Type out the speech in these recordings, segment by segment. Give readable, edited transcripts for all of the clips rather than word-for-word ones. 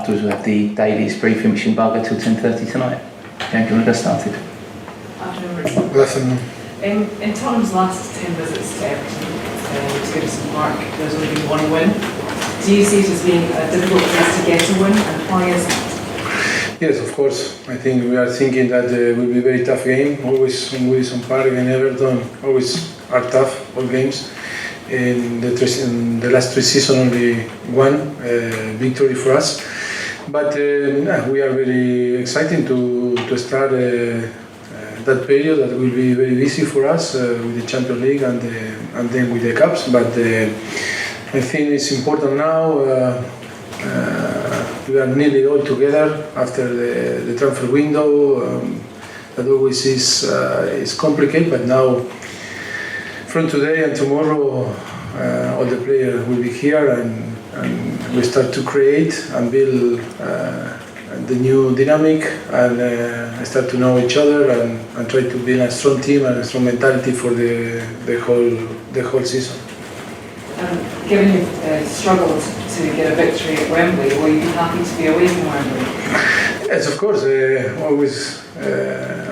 afterwards we have the dailies briefing, which embargo till 10:30 tonight. James, do you want to get started? Afternoon, Mauricio. Good afternoon. In Tottenham's last 10 visits to Everton, to Goodison Park, there's only been one win. Do you see it as being a difficult place to get a win, and why is that? Yes, of course. I think we are thinking that it will be a very tough game. Always on Goodison Park and Everton always are tough, all games. In the last 3 seasons, only one victory for us. But we are very excited to start that period that will be very busy for us with the Champions League and then with the Cups. But I think it's important now. We are nearly all together after the transfer window. That always is complicated, but now from today and tomorrow, all the players will be here and we start to create and build the new dynamic and start to know each other and try to build a strong team and a strong mentality for the whole season. Given you've struggled to get a victory at Wembley, will you be happy to be away from Wembley? Yes, of course. Always,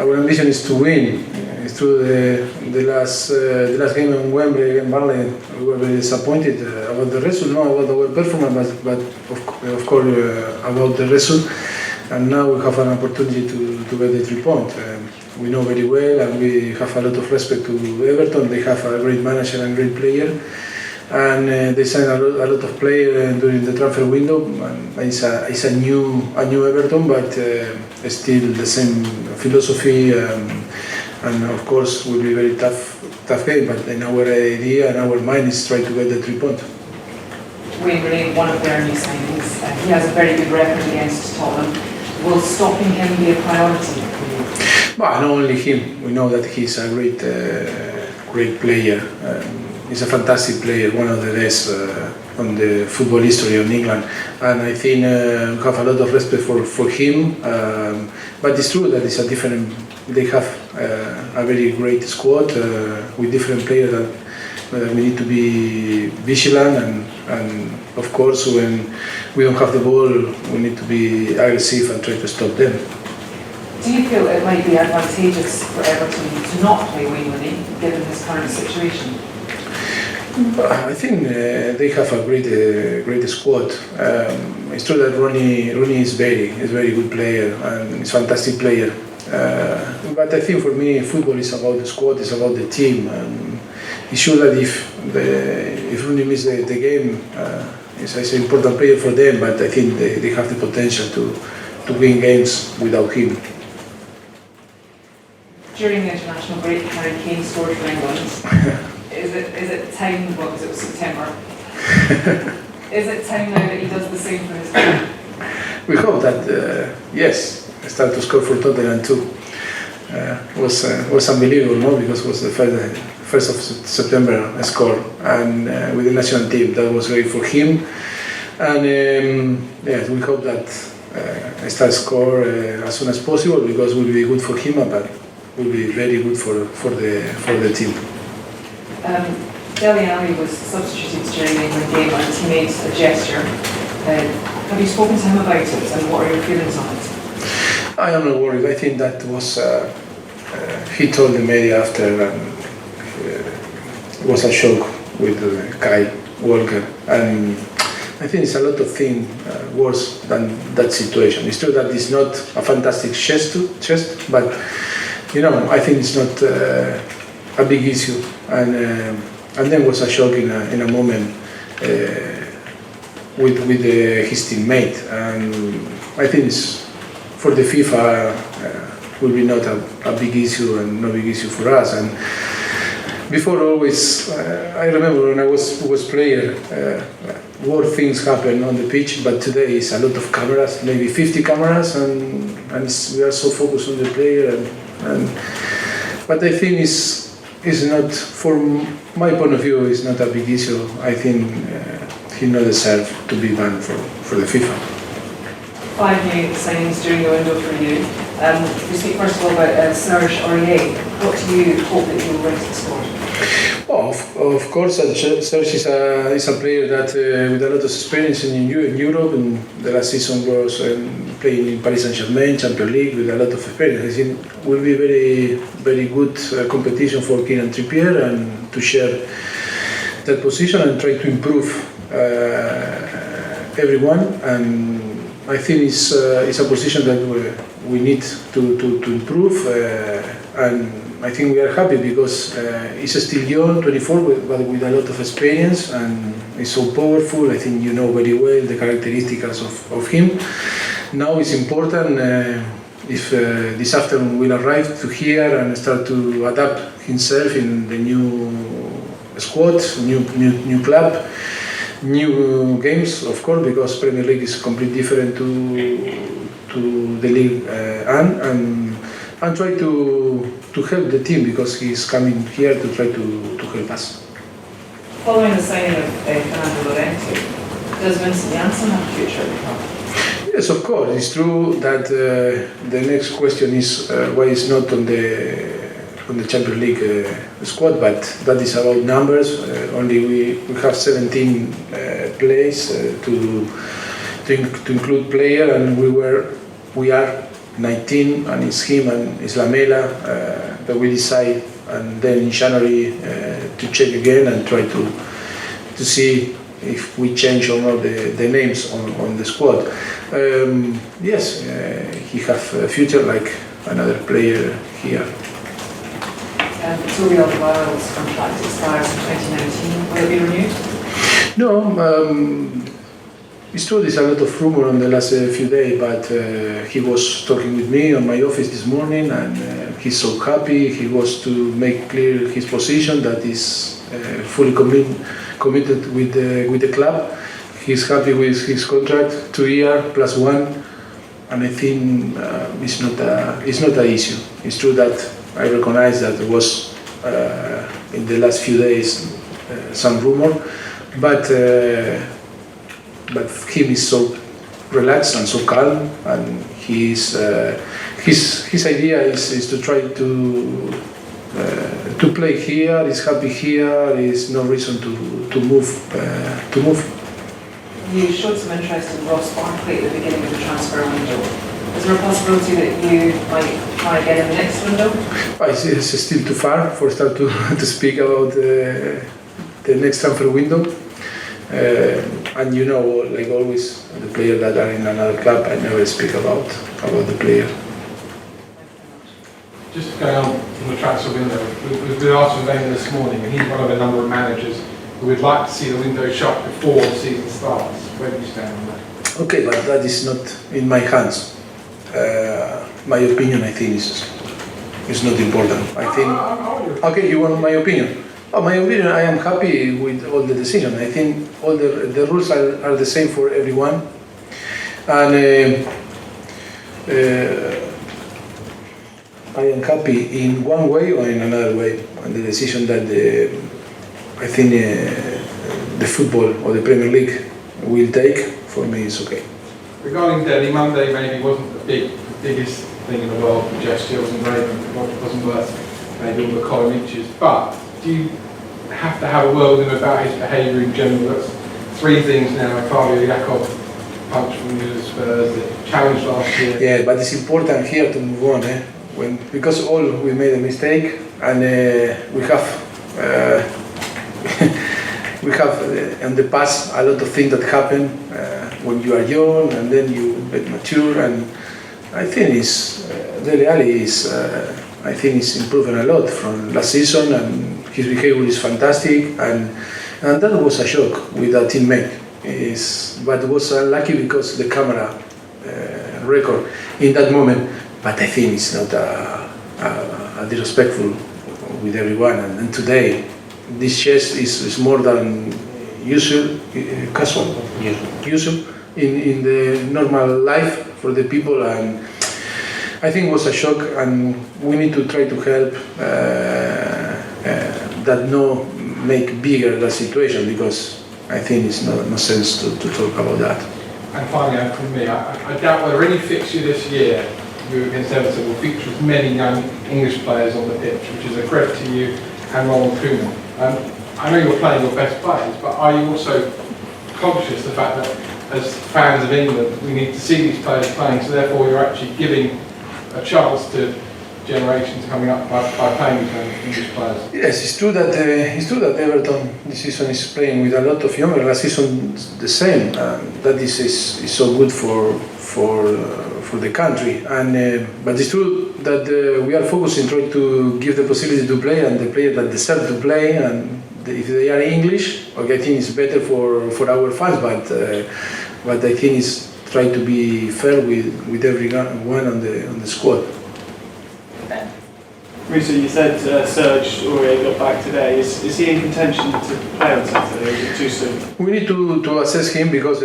our ambition is to win. It's true. The last game in Wembley against Burnley, we were very disappointed about the result, not about our performance, but of course about the result. And now we have an opportunity to get the 3 points. We know very well, and we have a lot of respect to Everton. They have a great manager and great player. And they signed a lot of players during the transfer window. And it's a new Everton, but still the same philosophy. And of course, will be a very tough game. But in our idea and our mind is try to get the 3 points. Wayne Rooney, one of their new signings, he has a very good record against Tottenham. Will stopping him be a priority for you? But not only him. We know that he's a great player. He's a fantastic player, one of the best on the football history of England, and I think we have a lot of respect for him. But it's true that it's a different. They have a very great squad with different players that we need to be vigilant and of course when we don't have the ball, we need to be aggressive and try to stop them. Do you feel it might be advantageous for Everton to not play Wayne Rooney given his current situation? I think they have a great squad. It's true that Rooney is very good player and he's a fantastic player. But I think for me, football is about the squad, it's about the team. It's sure that if Rooney misses the game, it's an important player for them. But I think they have the potential to win games without him. During the international break, Harry Kane scored for England. Is it time, because it was September, is it time now that he does the same for his team? We hope that, yes, start to score for Tottenham too. Was unbelievable, no? Because it was the first of September score, and with the national team, that was great for him. And yes, we hope that start score as soon as possible, because it will be good for him, but will be very good for the team. Dele Alli was substituted during the England game and he made a gesture. Have you spoken to him about it and what are your feelings on it? I am not worried. I think that was he told the media after it was a shock with Kyle Walker, and I think it's a lot of things worse than that situation. It's true that it's not a fantastic chest, but I think it's not a big issue, and then was a shock in a moment with his teammate, and I think it's for the FIFA will be not a big issue and no big issue for us. And before always, I remember when I was player, more things happen on the pitch, but today is a lot of cameras, maybe 50 cameras, and we are so focused on the player, but I think it's not, from my point of view, it's not a big issue. I think he not deserve to be banned for the FIFA. 5 new signings during the window for you. If we speak first of all about Serge Aurier, what do you hope that he will bring to the squad? Well, of course, Serge is a player that with a lot of experience in Europe. And the last season was playing in Paris Saint-Germain, Champions League, with a lot of experience. I think will be very good competition for Kieran Trippier and to share that position and try to improve everyone. And I think it's a position that we need to improve. And I think we are happy because he's still young, 24, but with a lot of experience, and he's so powerful. I think you know very well the characteristics of him. Now it's important if this afternoon will arrive to here and start to adapt himself in the new squad, new club, new games, of course, because Premier League is completely different to the league and try to help the team because he's coming here to try to help us. Following the signing of Fernando Llorente, does Vincent Janssen have a future at the club? Yes, of course. It's true that the next question is why he's not on the Champions League squad, but that is about numbers. Only we have 17 players to include player, and we are 19, and it's him and it's Lamela that we decide, and then in January to check again and try to see if we change or not the names on the squad. Yes, he have a future like another player here. Toby Alderweireld's contract expires in 2019. Will it be renewed? No. It's true there's a lot of rumor on the last few days, but he was talking with me on my office this morning, and he's so happy. He wants to make clear his position that is fully committed with the club. He's happy with his contract, 2 years plus 1, and I think it's not an issue. It's true that I recognize that there was in the last few days some rumor, but him is so relaxed and so calm, and his idea is to try to play here. He's happy here. There's no reason to move. You showed some interest in Ross Barkley at the beginning of the transfer window. Is there a possibility that you might try again in the next window? It's still too far for start to speak about the next transfer window. And you know, like always, the players that are in another club, I never speak about the player. Just going on from the transfer window, we've been asked with Wenger this morning, and he's one of a number of managers who would like to see the window shut before the season starts. Where do you stand on that? Okay, but that is not in my hands. My opinion, I think, is not important. I think. Okay, you want my opinion? Oh, my opinion, I am happy with all the decisions. I think all the rules are the same for everyone, and I am happy in one way or in another way. And the decision that I think the football or the Premier League will take, for me, is okay. Regarding Delhi, Monday maybe wasn't the biggest thing in the world. The gesture wasn't great, it wasn't worth maybe all the column inches. But do you have to have a word with him about his behaviour in general? That's 3 things now. Fabio Jakov punch from the Spurs, the challenge last year. Yeah, but it's important here to move on, because all we made a mistake, and we have we have in the past a lot of things that happen when you are young and then you get mature, and I think Dele Alli is I think he's improving a lot from last season, and his behavior is fantastic, and that was a shock with a teammate. But it was unlucky because the camera record in that moment. But I think it's not a disrespectful with everyone. And today, this chest is more than usual, casual, usual in the normal life for the people. And I think it was a shock, and we need to try to help that no make bigger the situation, because I think it's no sense to talk about that. And finally, from me, I doubt whether any fixture this year you against Everton will feature as many young English players on the pitch, which is a credit to you and Ronald Koeman. I know you're playing your best players, but are you also conscious of the fact that as fans of England, we need to see these players playing, so therefore you're actually giving a chance to generations coming up by playing these English players? Yes, it's true that Everton this season is playing with a lot of younger. Last season the same. That is so good for the country. And but it's true that we are focusing trying to give the possibility to play and the players that deserve to play. And if they are English, okay, I think it's better for our fans. But I think it's try to be fair with everyone on the squad. Mauricio, you said Serge Aurier got back today. Is he in contention to play on Saturday, or is it too soon? We need to assess him because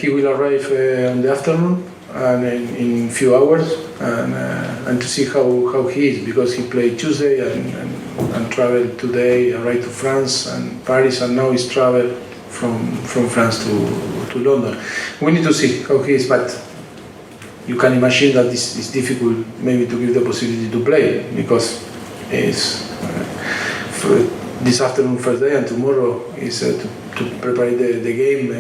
he will arrive in the afternoon and in few hours and to see how he is, because he played Tuesday and traveled today, arrived to France and Paris, and now he's traveled from France to London. We need to see how he is, but you can imagine that it's difficult maybe to give the possibility to play, because it's for this afternoon first day and tomorrow is to prepare the game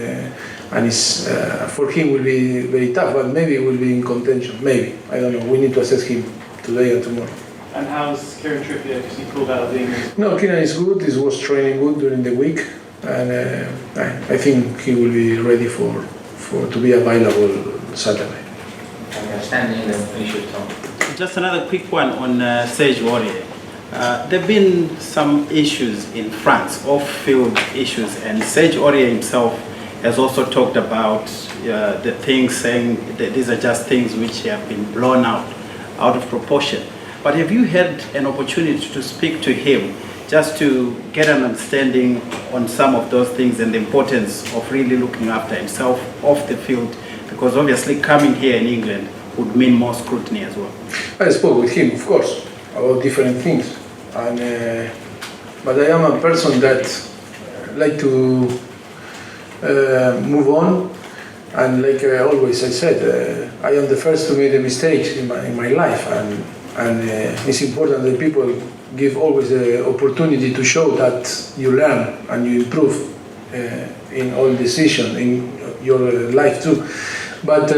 and it's for him will be very tough, but maybe will be in contention, maybe, I don't know, we need to assess him today and tomorrow. And how's Kieran Trippier, because he pulled out of the England? No, Kieran is good, he was training good during the week, and I think he will be ready for to be available Saturday. Standing in the finish Tom. Just another quick one on Serge Aurier. There have been some issues in France, off-field issues, and Serge Aurier himself has also talked about the things, saying that these are just things which have been blown out of proportion. But have you had an opportunity to speak to him just to get an understanding on some of those things and the importance of really looking after himself off the field? Because obviously coming here in England would mean more scrutiny as well. I spoke with him, of course, about different things, and but I am a person that like to move on, and like always I said, I am the first to make the mistakes in my life, and it's important that people give always the opportunity to show that you learn and you improve in all decisions in your life too. But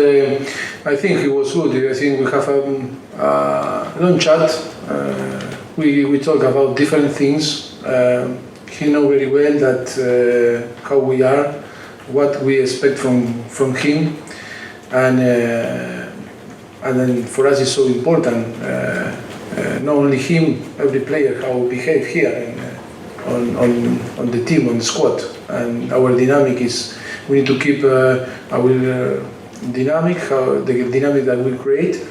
I think it was good. I think we have a long chat. We talk about different things. He knows very well that how we are, what we expect from him, and then for us it's so important. Not only him, every player how we behave here on the team, on the squad, and our dynamic is we need to keep our dynamic, the dynamic that we create,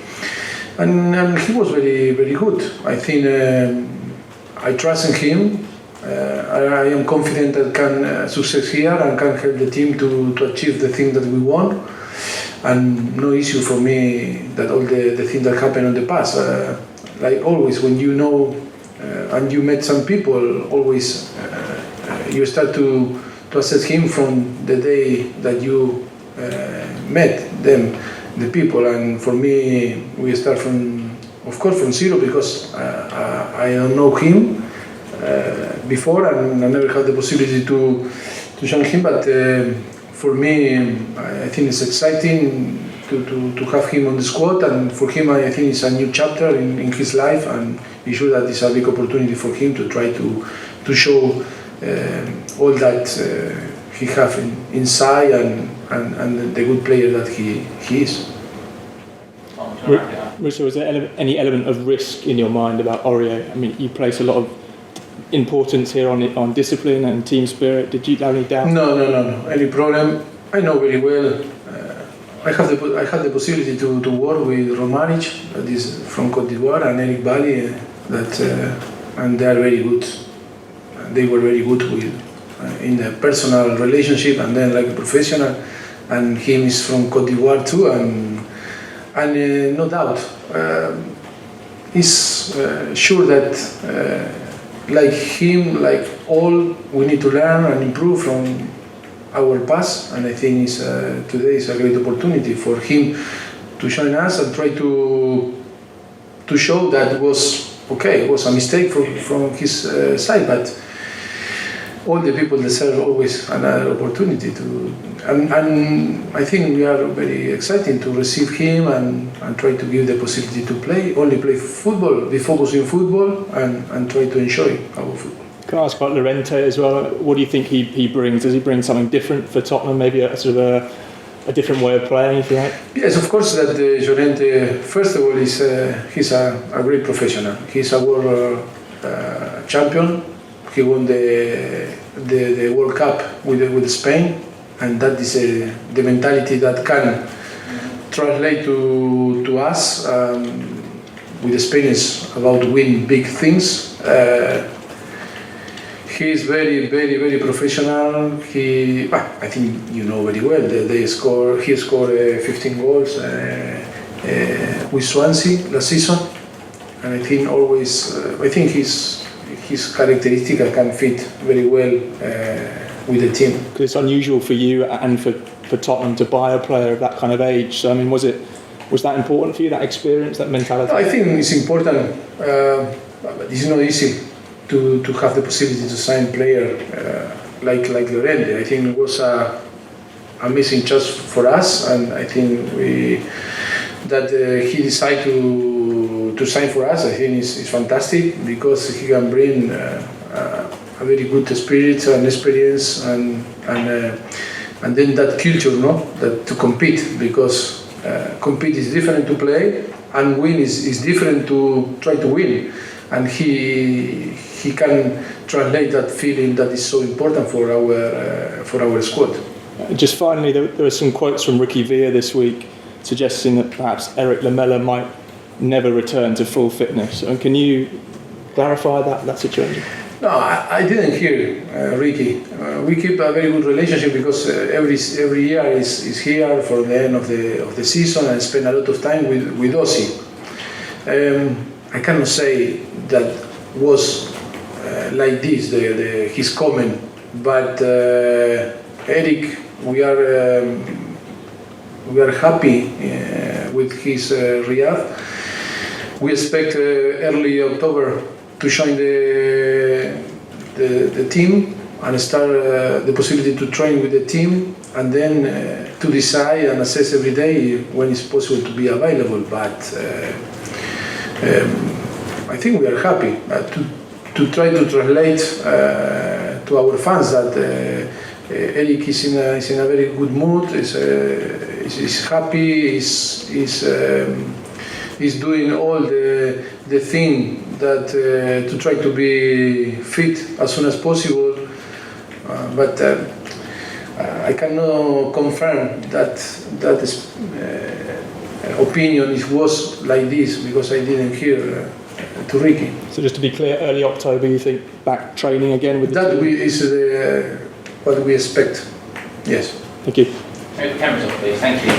and he was very, very good. I think I trust in him. I am confident that can success here and can help the team to achieve the thing that we want, and no issue for me that all the things that happened in the past. Like always, when you know and you met some people, always you start to assess him from the day that you met them, the people. And for me, we start from zero, because I don't know him before, and I never had the possibility to show him. But for me, I think it's exciting to have him on the squad, and for him, I think it's a new chapter in his life, and he's sure that it's a big opportunity for him to try to show all that he have inside and the good player that he is. Mauricio, is there any element of risk in your mind about Aurier? I mean, you place a lot of importance here on discipline and team spirit. Did you have any doubt? No. Any problem? I know very well. I had the possibility to work with Romaric, that is from Côte d'Ivoire, and Eric Bailly, and they are very good. They were very good with in the personal relationship, and then like a professional. And him is from Côte d'Ivoire too, and no doubt, he's sure that like him, like all, we need to learn and improve from our past, and I think today is a great opportunity for him join us and try to show that it was okay. It was a mistake from his side, but all the people deserve always another opportunity to. And I think we are very excited to receive him and try to give the possibility to play football, be focused in football, and try to enjoy our football. Can I ask about Llorente as well? What do you think he brings? Does he bring something different for Tottenham? Maybe a sort of a different way of playing, if you like? Yes, of course. That Llorente, first of all, he's a great professional. He's a world champion. He won the World Cup with Spain, and that is the mentality that can translate to us. With Spain, is about win big things. He is very, very, very professional. I think you know very well that he scored 15 goals with Swansea last season, and I think his characteristic can fit very well with the team. Because it's unusual for you and for Tottenham to buy a player of that kind of age. So I mean, was that important for you, that experience, that mentality? I think it's important, but it's not easy to have the possibility to sign player like Llorente. I think it was a missing chance for us, and I think that he decided to sign for us. I think is fantastic because he can bring a very good spirit and experience and then that culture, that to compete, because compete is different to play and win is different to try to win, and he can translate that feeling that is so important for our squad. Just finally, there were some quotes from Ricky Villa this week suggesting that perhaps Eric Lamela might never return to full fitness. And can you clarify that situation? No, I didn't hear Ricky. We keep a very good relationship because every year is here for the end of the season and spend a lot of time with Ozzy. I cannot say that was like this his comment, but Eric, we are happy with his rehab. We expect early October to join the team and start the possibility to train with the team, and then to decide and assess every day when it's possible to be available. But I think we are happy to try to translate to our fans that Eric is in a very good mood. Is happy. Is doing all the thing that to try to be fit as soon as possible. But I cannot confirm that opinion was like this because I didn't hear to Ricky. So just to be clear, early October, you think back training again with the team? Is what we expect. Yes. Thank you. The cameras off, please. Thank you.